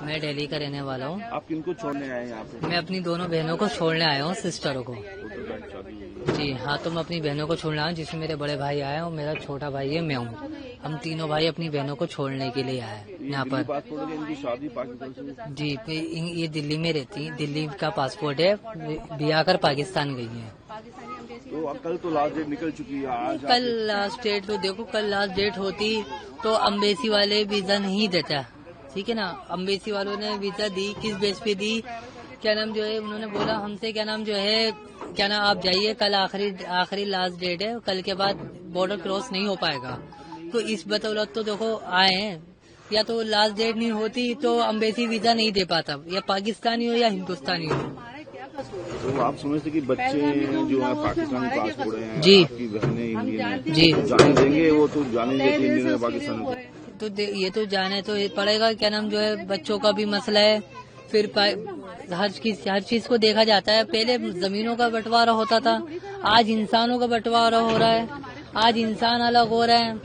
मैं दिल्ली का रहने वाला हूँ। आप किनको छोड़ने आए हैं यहाँ पे? मैं अपनी दोनों बहनों को छोड़ने आया हूँ, सिस्टरों को। जी हाँ, तो मैं अपनी बहनों को छोड़ने आया हूँ, जिसमें मेरे बड़े भाई आए हैं और मेरा छोटा भाई है, मैं हूँ। हम तीनों भाई अपनी बहनों को छोड़ने के लिए आए हैं यहाँ पर। पासपोर्ट है, इनकी शादी पाकिस्तान से? जी, ये दिल्ली में रहती है, दिल्ली का पासपोर्ट है, ब्याह कर पाकिस्तान गई है। तो कल तो लास्ट डेट निकल चुकी है, आज कल लास्ट डेट तो देखो, कल लास्ट डेट होती तो अम्बेसी वाले वीजा नहीं देता, ठीक है ना। अम्बेसी वालों ने वीजा दी, किस बेस पे दी, क्या नाम जो है, उन्होंने बोला हमसे, क्या नाम जो है, क्या नाम आप जाइए, कल आखिरी लास्ट डेट है, कल के बाद बॉर्डर क्रॉस नहीं हो पाएगा। तो इस बदौलत तो देखो आए हैं, या तो लास्ट डेट नहीं होती तो अम्बेसी वीजा नहीं दे पाता, या पाकिस्तानी हो या हिंदुस्तानी हो। तो आप समझते कि बच्चे जो है पाकिस्तानी पासपोर्ट हैं, जी, आपकी बहनें इंडियन हैं, जी, जाने देंगे? वो तो जाने देते इंडियन है पाकिस्तान को। तो ये तो जाने तो ये पड़ेगा, क्या नाम जो है, बच्चों का भी मसला है, फिर हर चीज को देखा जाता है। पहले जमीनों का बंटवारा होता था, आज इंसानों का बंटवारा हो रहा है, आज इंसान अलग हो रहे हैं।